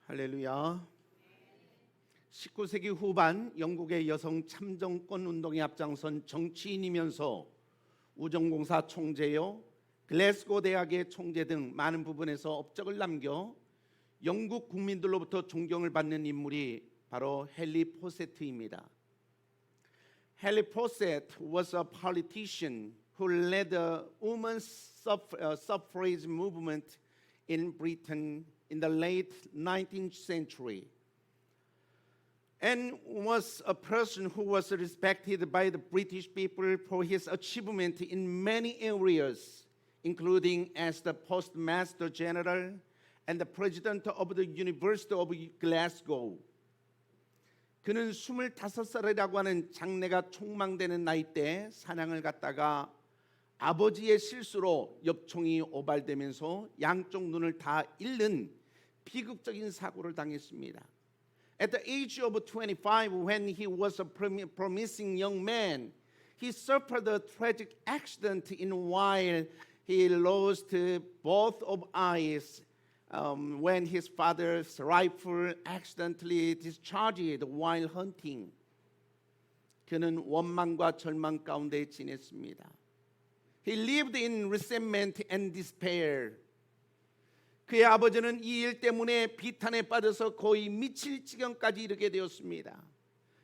할렐루야. 19세기 후반 영국의 여성 참정권 운동에 앞장선 정치인이면서 우정공사 총재요, 글래스고 대학의 총재 등 많은 부분에서 업적을 남겨 영국 국민들로부터 존경을 받는 인물이 바로 헨리 포세트입니다. 헨리 포세트 was a politician who led the women's suffrage movement in Britain in the late 19th century, and was a person who was respected by the British people for his achievement in many areas, including as the Postmaster General and the President of the University of Glasgow. 그는 25살이라고 하는 장래가 촉망되는 나이 때 사냥을 갔다가 아버지의 실수로 엽총이 오발되면서 양쪽 눈을 다 잃는 비극적인 사고를 당했습니다. At the age of 25, when he was a promising young man, he suffered a tragic accident in while he lost both of eyes when his father's rifle accidentally discharged while hunting. 그는 원망과 절망 가운데 지냈습니다. He lived in resentment and despair. 그의 아버지는 이 일 때문에 비탄에 빠져서 거의 미칠 지경까지 이르게 되었습니다.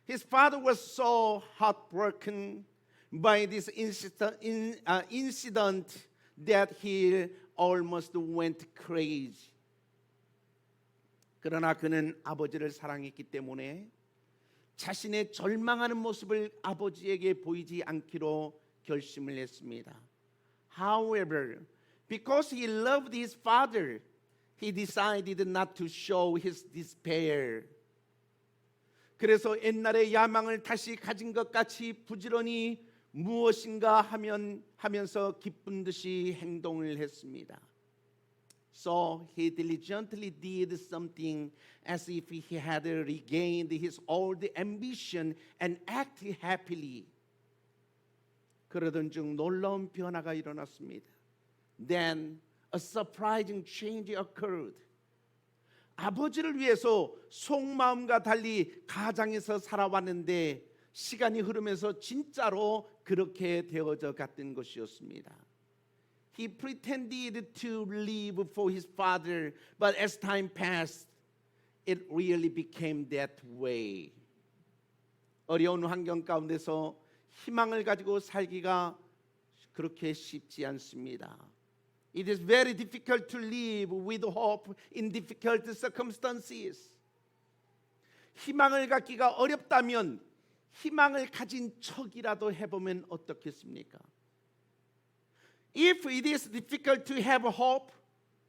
His father was so heartbroken by this incident that he almost went crazy. 그러나 그는 아버지를 사랑했기 때문에 자신의 절망하는 모습을 아버지에게 보이지 않기로 결심을 했습니다. However, because he loved his father, he decided not to show his despair. 그래서 옛날의 야망을 다시 가진 것 같이 부지런히 무엇인가 하면서 기쁜 듯이 행동을 했습니다. So he diligently did something as if he had regained his old ambition and acted happily. 그러던 중 놀라운 변화가 일어났습니다. Then a surprising change occurred. 아버지를 위해서 속마음과 달리 가장에서 살아왔는데 시간이 흐르면서 진짜로 그렇게 되어져 갔던 것이었습니다. He pretended to live for his father, but as time passed, it really became that way. 어려운 환경 가운데서 희망을 가지고 살기가 그렇게 쉽지 않습니다. It is very difficult to live with hope in difficult circumstances. 희망을 갖기가 어렵다면 희망을 가진 척이라도 해보면 어떻겠습니까? If it is difficult to have hope,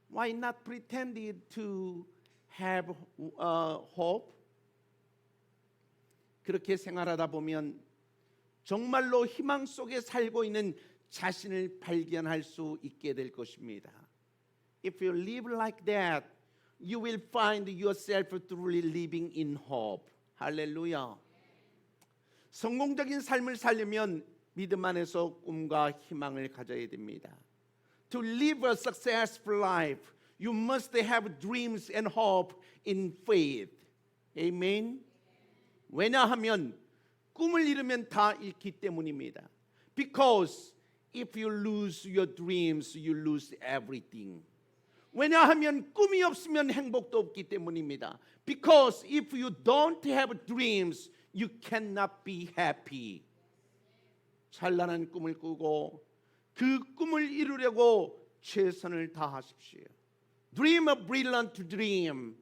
why not pretend to have hope? 그렇게 생활하다 보면 정말로 희망 속에 살고 있는 자신을 발견할 수 있게 될 것입니다. If you live like that, you will find yourself truly living in hope. 할렐루야. 성공적인 삶을 살려면 믿음 안에서 꿈과 희망을 가져야 됩니다. To live a successful life, you must have dreams and hope in faith. Amen. 왜냐하면 꿈을 잃으면 다 잃기 때문입니다. Because if you lose your dreams, you lose everything. 왜냐하면 꿈이 없으면 행복도 없기 때문입니다. Because if you don't have dreams, you cannot be happy. 찬란한 꿈을 꾸고 그 꿈을 이루려고 최선을 다하십시오. Dream a brilliant dream.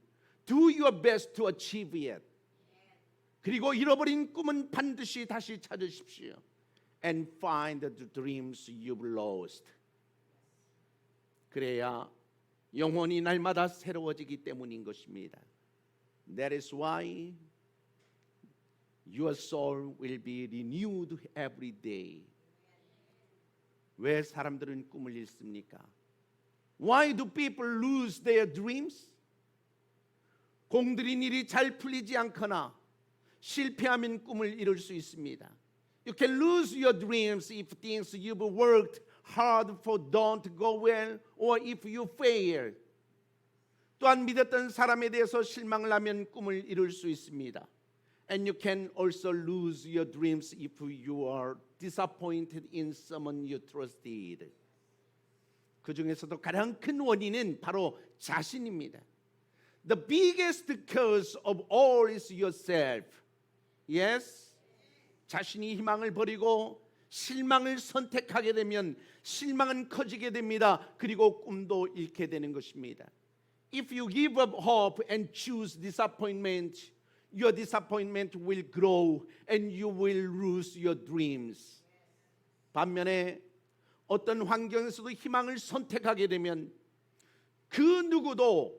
Do your best to achieve it. 그리고 잃어버린 꿈은 반드시 다시 찾으십시오. And find the dreams you've lost. 그래야 영혼이 날마다 새로워지기 때문인 것입니다. That is why your soul will be renewed every day. 왜 사람들은 꿈을 잃습니까? Why do people lose their dreams? 공들인 일이 잘 풀리지 않거나 실패하면 꿈을 이룰 수 있습니다. You can lose your dreams if things you've worked hard for don't go well or if you fail. 또한 믿었던 사람에 대해서 실망을 하면 꿈을 이룰 수 있습니다. And you can also lose your dreams if you are disappointed in someone you trusted. 그 중에서도 가장 큰 원인은 바로 자신입니다. The biggest cause of all is yourself. Yes? 자신이 희망을 버리고 실망을 선택하게 되면 실망은 커지게 됩니다. 그리고 꿈도 잃게 되는 것입니다. If you give up hope and choose disappointment, your disappointment will grow and you will lose your dreams. 반면에 어떤 환경에서도 희망을 선택하게 되면 그 누구도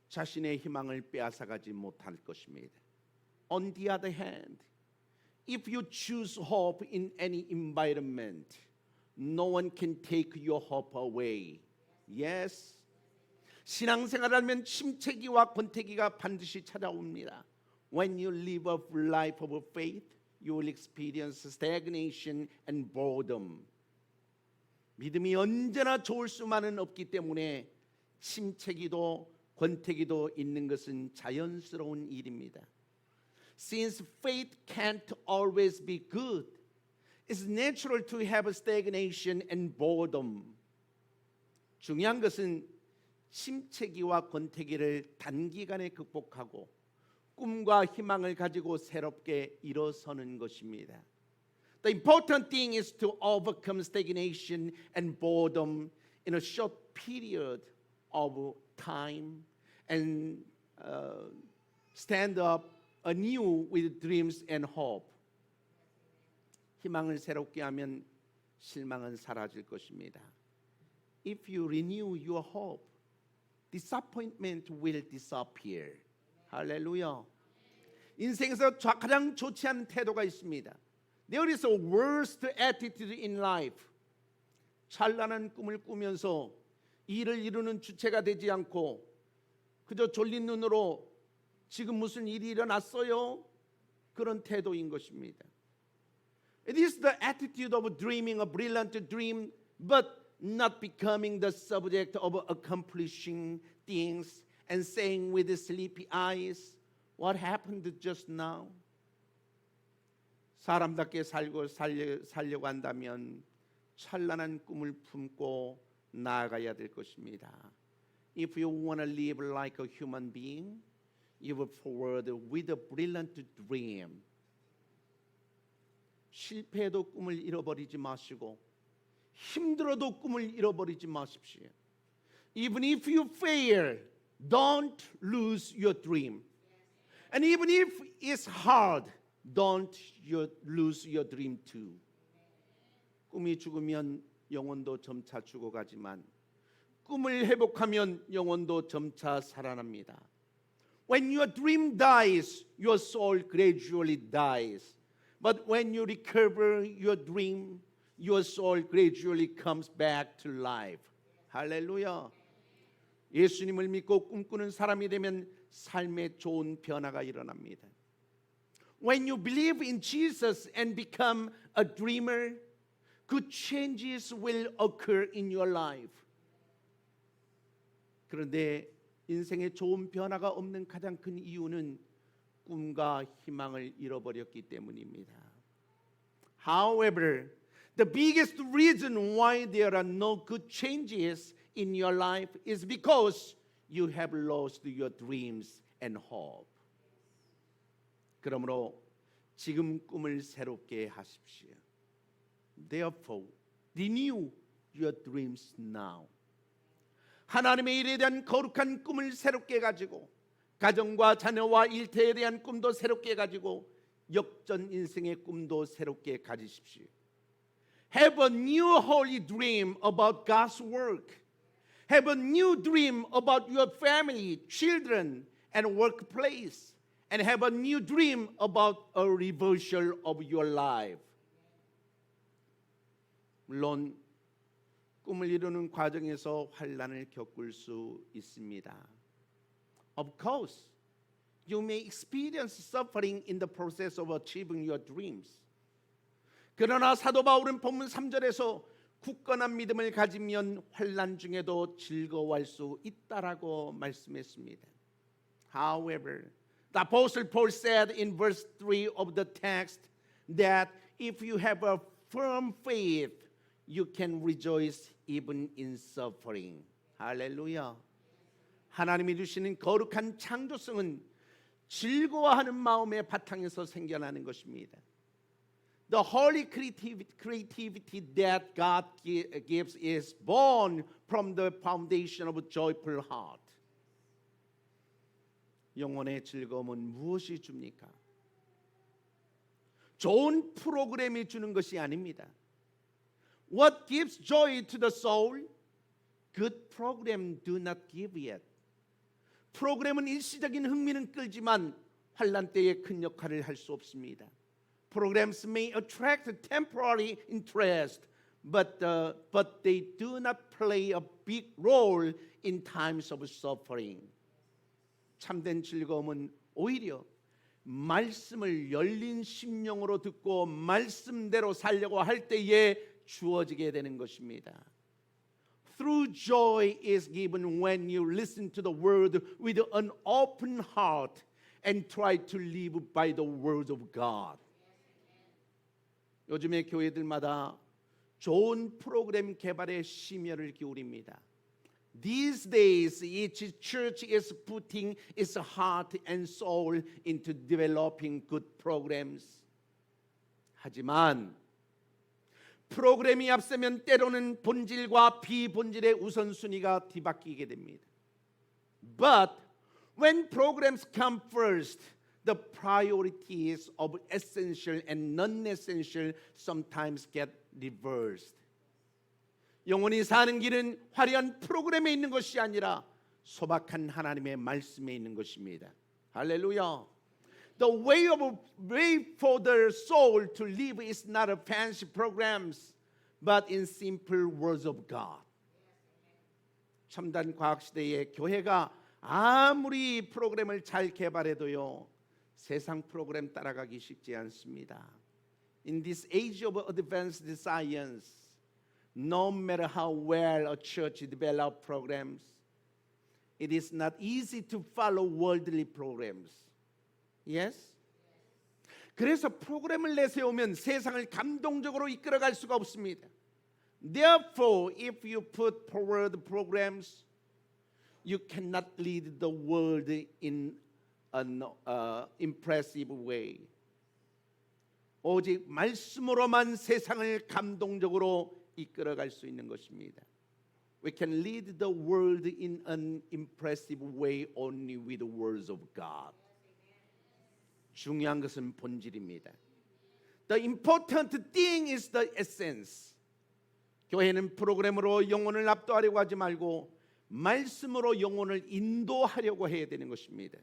자신의 희망을 빼앗아가지 못할 것입니다. On the other hand, if you choose hope in any environment, no one can take your hope away. Yes. 신앙생활하면 침체기와 권태기가 반드시 찾아옵니다. When you live a life of faith, you will experience stagnation and boredom. 믿음이 언제나 좋을 수만은 없기 때문에 침체기도 권태기도 있는 것은 자연스러운 일입니다. Since faith can't always be good, it's natural to have stagnation and boredom. 중요한 것은 침체기와 권태기를 단기간에 극복하고 꿈과 희망을 가지고 새롭게 일어서는 것입니다. The important thing is to overcome stagnation and boredom in a short period of time and stand up anew with dreams and hope. 희망을 새롭게 하면 실망은 사라질 것입니다. If you renew your hope, disappointment will disappear. 할렐루야. 인생에서 가장 좋지 않은 태도가 있습니다. There is a worst attitude in life. 찬란한 꿈을 꾸면서 일을 이루는 주체가 되지 않고 그저 졸린 눈으로 지금 무슨 일이 일어났어요? 그런 태도인 것입니다. It is the attitude of dreaming a brilliant dream, but not becoming the subject of accomplishing things and saying with sleepy eyes, what happened just now? 사람답게 살려고 한다면 찬란한 꿈을 품고 나아가야 될 것입니다. If you want to live like a human being, you will forward with a brilliant dream. 실패해도 꿈을 잃어버리지 마시고 힘들어도 꿈을 잃어버리지 마십시오. Even if you fail, don't lose your dream. And even if it's hard, don't lose your dream too. 꿈이 죽으면 영혼도 점차 죽어가지만 꿈을 회복하면 영혼도 점차 살아납니다. When your dream dies, your soul gradually dies. But when you recover your dream, your soul gradually comes back to life. 할렐루야. 예수님을 믿고 꿈꾸는 사람이 되면 삶에 좋은 변화가 일어납니다. When you believe in Jesus and become a dreamer, good changes will occur in your life. 그런데 인생에 좋은 변화가 없는 가장 큰 이유는 꿈과 희망을 잃어버렸기 때문입니다. However, the biggest reason why there are no good changes in your life is because you have lost your dreams and hope. 그러므로 지금 꿈을 새롭게 하십시오. Therefore, renew your dreams now. 하나님의 일에 대한 거룩한 꿈을 새롭게 가지고 가정과 자녀와 일터에 대한 꿈도 새롭게 가지고 역전 인생의 꿈도 새롭게 가지십시오. Have a new holy dream about God's work. Have a new dream about your family, children, and workplace. And have a new dream about a reversal of your life. 물론 꿈을 이루는 과정에서 환난을 겪을 수 있습니다. Of course, you may experience suffering in the process of achieving your dreams. 그러나 사도 바울은 본문 3절에서 굳건한 믿음을 가지면 환난 중에도 즐거워할 수 있다라고 말씀했습니다. However, the Apostle Paul said in verse 3 of the text that if you have a firm faith, you can rejoice even in suffering. 할렐루야. 하나님이 주시는 거룩한 창조성은 즐거워하는 마음의 바탕에서 생겨나는 것입니다. The holy creativity that God gives is born from the foundation of a joyful heart. 영혼의 즐거움은 무엇이 줍니까? 좋은 프로그램이 주는 것이 아닙니다. What gives joy to the soul? Good program do not give it. 프로그램은 일시적인 흥미는 끌지만 환난 때에 큰 역할을 할 수 없습니다. Programs may attract temporary interest, but they do not play a big role in times of suffering. 참된 즐거움은 오히려 말씀을 열린 심령으로 듣고 말씀대로 살려고 할 때에 주어지게 되는 것입니다. True joy is given when you listen to the word with an open heart and try to live by the word of God. 요즘에 교회들마다 좋은 프로그램 개발에 심혈을 기울입니다. These days, each church is putting its heart and soul into developing good programs. 하지만 프로그램이 앞서면 때로는 본질과 비본질의 우선순위가 뒤바뀌게 됩니다. But when programs come first, the priorities of essential and non-essential sometimes get reversed. 영혼이 사는 길은 화려한 프로그램에 있는 것이 아니라 소박한 하나님의 말씀에 있는 것입니다. 할렐루야. The way for the soul to live is not a fancy programs, but in simple words of God. 첨단 과학 시대에 교회가 아무리 프로그램을 잘 개발해도요, 세상 프로그램 따라가기 쉽지 않습니다. In this age of advanced science, no matter how well a church develops programs, it is not easy to follow worldly programs. Yes? 그래서 프로그램을 내세우면 세상을 감동적으로 이끌어갈 수가 없습니다. Therefore, if you put forward programs, you cannot lead the world in an impressive way. 오직 말씀으로만 세상을 감동적으로 이끌어갈 수 있는 것입니다. We can lead the world in an impressive way only with the words of God. 중요한 것은 본질입니다. The important thing is the essence. 교회는 프로그램으로 영혼을 압도하려고 하지 말고 말씀으로 영혼을 인도하려고 해야 되는 것입니다.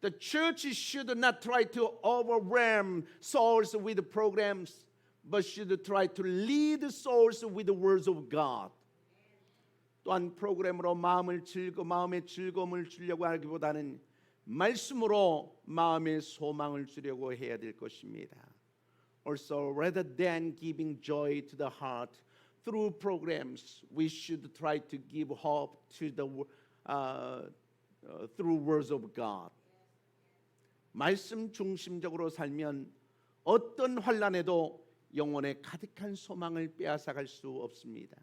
The church should not try to overwhelm souls with programs, but should try to lead souls with the words of God. 또한 프로그램으로 마음의 즐거움을 주려고 하기보다는 말씀으로 마음의 소망을 주려고 해야 될 것입니다. Also, rather than giving joy to the heart through programs, we should try to give hope to the through words of God. 말씀 중심적으로 살면 어떤 환난에도 영혼의 가득한 소망을 빼앗아갈 수 없습니다.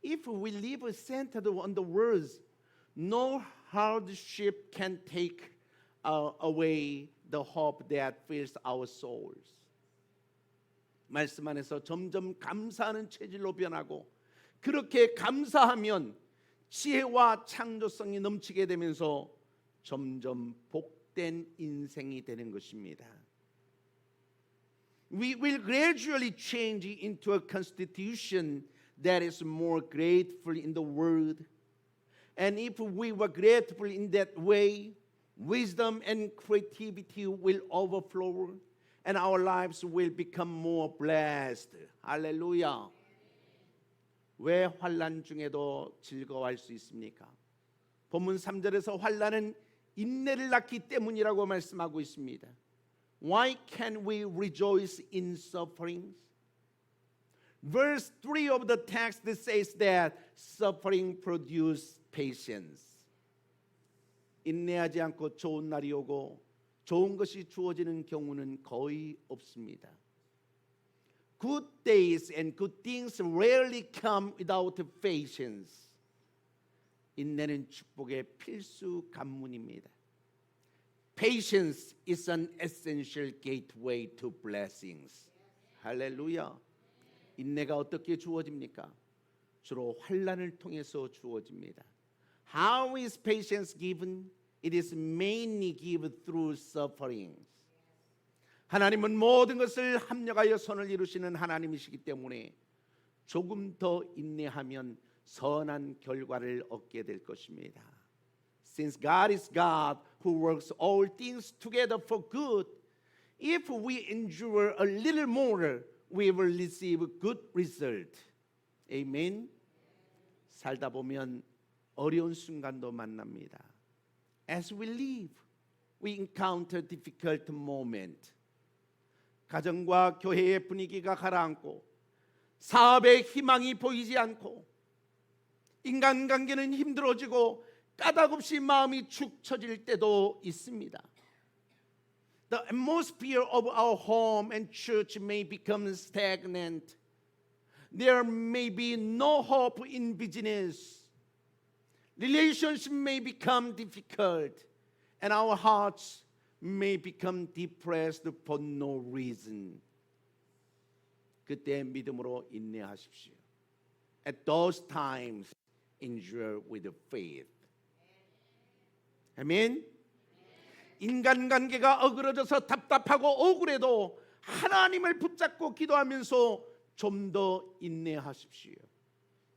If we live centered on the words, no hardship can take away the hope that fills our souls. 말씀 안에서 점점 감사하는 체질로 변하고 그렇게 감사하면 지혜와 창조성이 넘치게 되면서 점점 복된 인생이 되는 것입니다. We will gradually change into a constitution that is more grateful in the world. And if we were grateful in that way, wisdom and creativity will overflow and our lives will become more blessed. 할렐루야. 왜 환난 중에도 즐거워할 수 있습니까? 본문 3절에서 환난은 인내를 낳기 때문이라고 말씀하고 있습니다. Why can we rejoice in sufferings? Verse 3 of the text says that suffering produces patience. 인내하지 않고 좋은 날이 오고 좋은 것이 주어지는 경우는 거의 없습니다. Good days and good things rarely come without patience. 인내는 축복의 필수 관문입니다. Patience is an essential gateway to blessings. 할렐루야. 인내가 어떻게 주어집니까? 주로 환난을 통해서 주어집니다. How is patience given? It is mainly given through sufferings. 하나님은 모든 것을 합력하여 선을 이루시는 하나님이시기 때문에 조금 더 인내하면 선한 결과를 얻게 될 것입니다. Since God is God who works all things together for good, if we endure a little more, we will receive good result. Amen. 살다 보면 어려운 순간도 만납니다. As we live, we encounter difficult moment. 가정과 교회의 분위기가 가라앉고 사업의 희망이 보이지 않고 인간관계는 힘들어지고 까닭없이 마음이 축 처질 때도 있습니다. The atmosphere of our home and church may become stagnant. There may be no hope in business. Relationships may become difficult, and our hearts may become depressed for no reason. 그때 믿음으로 인내하십시오. At those times, endure with faith. 아멘. 인간관계가 어그러져서 답답하고 억울해도 하나님을 붙잡고 기도하면서 좀 더 인내하십시오.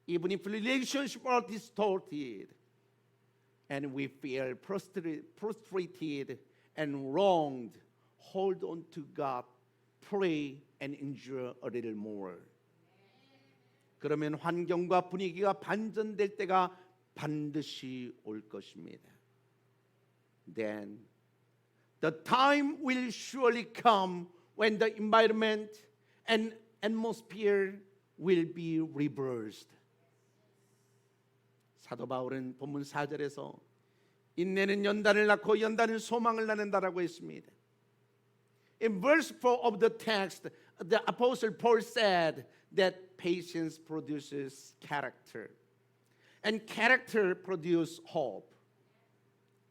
Even if relationships are distorted and we feel frustrated and wronged, hold on to God, pray and endure a little more. 그러면 환경과 분위기가 반전될 때가 반드시 올 것입니다. Then the time will surely come when the environment and atmosphere will be reversed. 사도 바울은 본문 4절에서 인내는 연단을 낳고 연단은 소망을 낳는다라고 했습니다. In verse 4 of the text, the apostle Paul said that patience produces character, and character produces hope.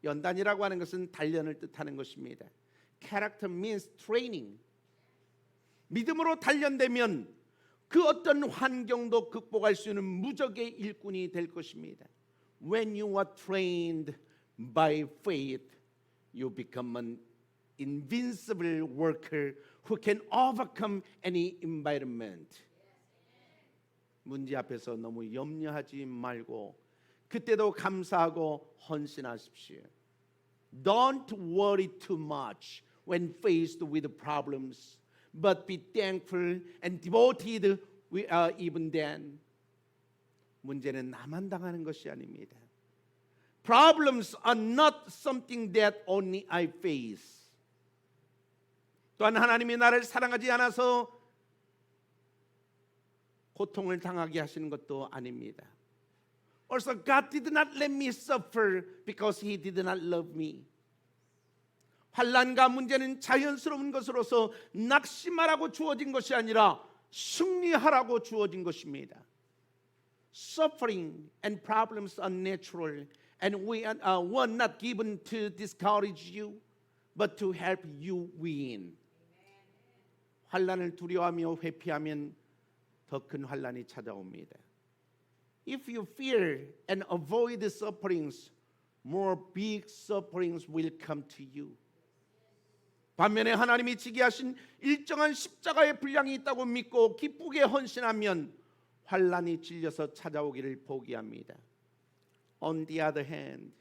연단이라고 하는 것은 단련을 뜻하는 것입니다. Character means training. 믿음으로 단련되면 그 어떤 환경도 극복할 수 있는 무적의 일꾼이 될 것입니다. When you are trained by faith, you become an invincible worker who can overcome any environment. 문제 앞에서 너무 염려하지 말고 그때도 감사하고 헌신하십시오. Don't worry too much when faced with problems, but be thankful and devoted even then. 문제는 나만 당하는 것이 아닙니다. Problems are not something that only I face. 또한 하나님이 나를 사랑하지 않아서 고통을 당하게 하시는 것도 아닙니다. Also, God did not let me suffer because He did not love me. 환난과 문제는 자연스러운 것으로서 낙심하라고 주어진 것이 아니라 승리하라고 주어진 것입니다. Suffering and problems are natural, and we were not given to discourage you, but to help you win. 환난을 두려워하며 회피하면 더 큰 환난이 찾아옵니다. If you fear and avoid the sufferings, more big sufferings will come to you. 반면에 하나님이 지게 하신 일정한 십자가의 분량이 있다고 믿고 기쁘게 헌신하면 환난이 질려서 찾아오기를 포기합니다. On the other hand,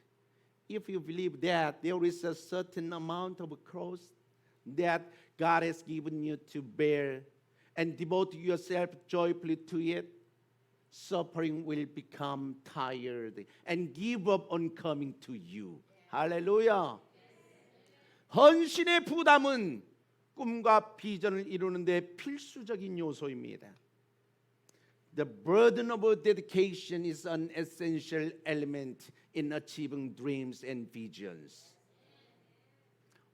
if you believe that there is a certain amount of cross that God has given you to bear and devote yourself joyfully to it, suffering will become tired and give up on coming to you. 할렐루야. 헌신의 부담은 꿈과 비전을 이루는 데 필수적인 요소입니다. The burden of dedication is an essential element in achieving dreams and visions.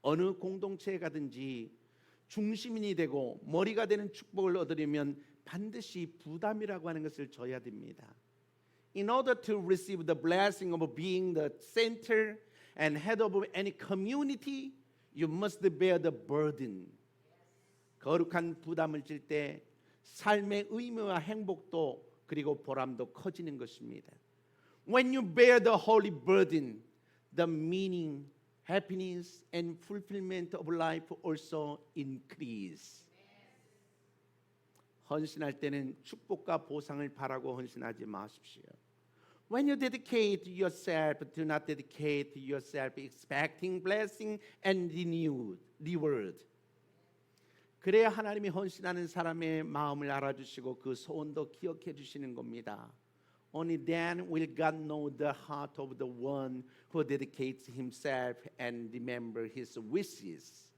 어느 공동체에 가든지 중심인이 되고 머리가 되는 축복을 얻으려면 반드시 부담이라고 하는 것을 져야 됩니다. In order to receive the blessing of being the center and head of any community, you must bear the burden. 거룩한 부담을 질 때 삶의 의미와 행복도 그리고 보람도 커지는 것입니다. When you bear the holy burden, the meaning, happiness, and fulfillment of life also increase. 헌신할 때는 축복과 보상을 바라고 헌신하지 마십시오. When you dedicate yourself, do not dedicate yourself expecting blessing and reward. 그래야 하나님이 헌신하는 사람의 마음을 알아주시고 그 소원도 기억해 주시는 겁니다. Only then will God know the heart of the one who dedicates himself and remember his wishes.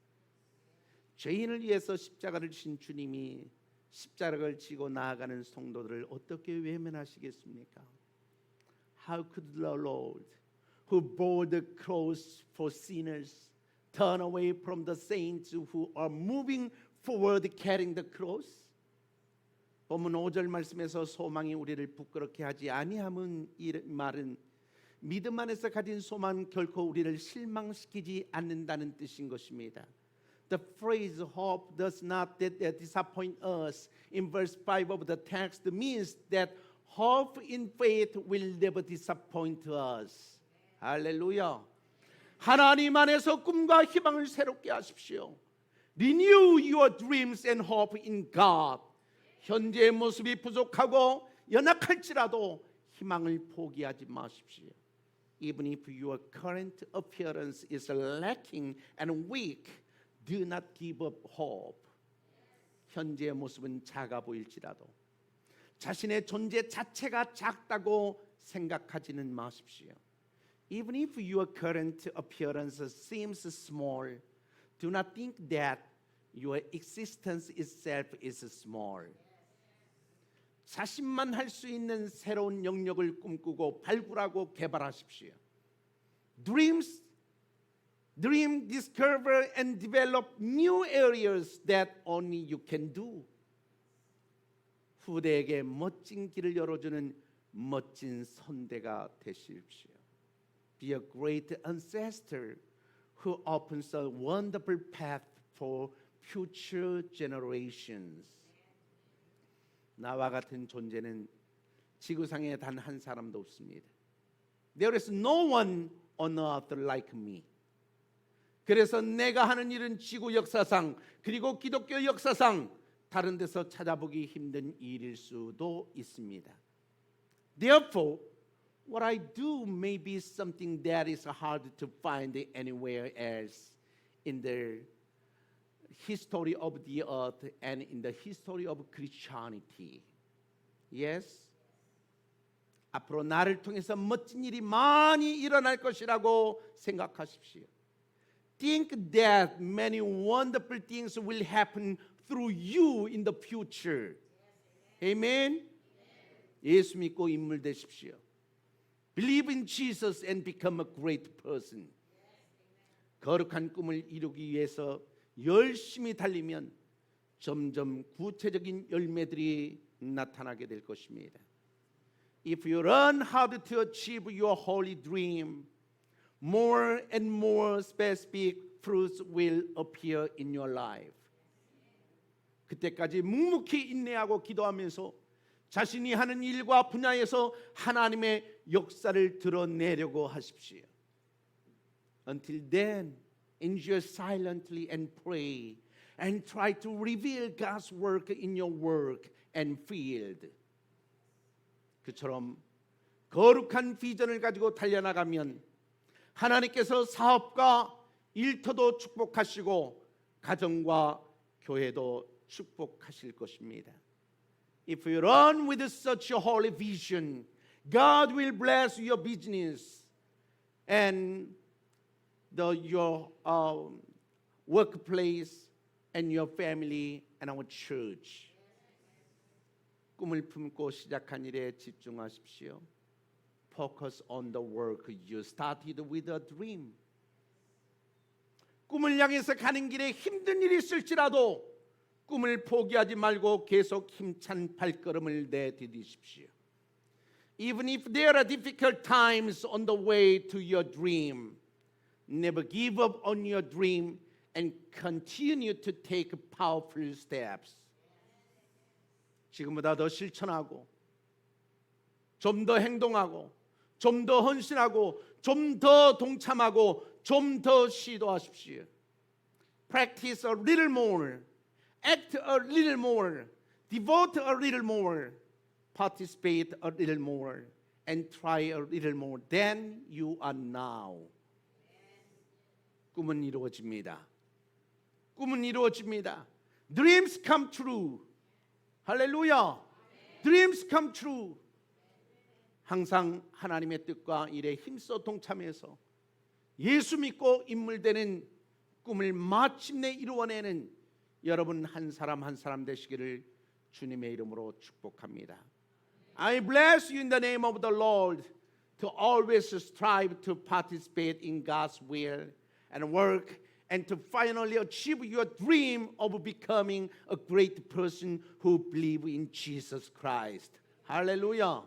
죄인을 위해서 십자가를 지신 주님이 십자가를 지고 나아가는 성도들을 어떻게 외면하시겠습니까? How could the Lord, who bore the cross for sinners, turn away from the saints who are moving forward carrying the cross? 본문 5절 말씀에서 소망이 우리를 부끄럽게 하지 아니함은 이 말은 믿음 안에서 가진 소망은 결코 우리를 실망시키지 않는다는 뜻인 것입니다. The phrase hope does not disappoint us in verse 5 of the text means that hope in faith will never disappoint us. 할렐루야. 하나님 안에서 꿈과 희망을 새롭게 하십시오. Renew your dreams and hope in God. 현재의 모습이 부족하고 연약할지라도 희망을 포기하지 마십시오. Even if your current appearance is lacking and weak, do not give up hope. 현재의 모습은 작아 보일지라도 자신의 존재 자체가 작다고 생각하지는 마십시오. Even if your current appearance seems small, do not think that your existence itself is small. 자신만 할 수 있는 새로운 영역을 꿈꾸고 발굴하고 개발하십시오. Dream, discover and develop new areas that only you can do. 후대에게 멋진 길을 열어주는 멋진 선대가 되십시오. Be a great ancestor who opens a wonderful path for future generations. 나와 같은 존재는 지구상에 단 한 사람도 없습니다. There is no one on earth like me. 그래서 내가 하는 일은 지구 역사상 그리고 기독교 역사상 다른 데서 찾아보기 힘든 일일 수도 있습니다. Therefore, what I do may be something that is hard to find anywhere else in the history of the earth and in the history of Christianity. Yes? 앞으로 나를 통해서 멋진 일이 많이 일어날 것이라고 생각하십시오. Think that many wonderful things will happen through you in the future. Amen? 예수 믿고 인물 되십시오. Believe in Jesus and become a great person. 거룩한 꿈을 이루기 위해서 열심히 달리면 점점 구체적인 열매들이 나타나게 될 것입니다. If you learn how to achieve your holy dream, more and more specific fruits will appear in your life. 그때까지 묵묵히 인내하고 기도하면서 자신이 하는 일과 분야에서 하나님의 역사를 드러내려고 하십시오. Until then, endure silently and pray and try to reveal God's work in your work and field. 그처럼 거룩한 비전을 가지고 달려나가면 하나님께서 사업과 일터도 축복하시고 가정과 교회도 축복하실 것입니다. If you run with such a holy vision, God will bless your business and your workplace and your family and our church. 꿈을 품고 시작한 일에 집중하십시오. Focus on the work you started with a dream. 꿈을 향해서 가는 길에 힘든 일이 있을지라도 꿈을 포기하지 말고 계속 힘찬 발걸음을 내디디십시오. Even if there are difficult times on the way to your dream, never give up on your dream and continue to take powerful steps. 지금보다 더 실천하고 좀 더 행동하고 좀 더 헌신하고 좀 더 동참하고 좀 더 시도하십시오. Practice a little more, act a little more, devote a little more, participate a little more, and try a little more than you are now. 꿈은 이루어집니다. 꿈은 이루어집니다. Dreams come true. 할렐루야. Dreams come true. 항상 하나님의 뜻과 일에 힘써 동참해서 예수 믿고 인물되는 꿈을 마침내 이루어내는 여러분 한 사람 한 사람 되시기를 주님의 이름으로 축복합니다. I bless you in the name of the Lord to always strive to participate in God's will and work and to finally achieve your dream of becoming a great person who believes in Jesus Christ. Hallelujah.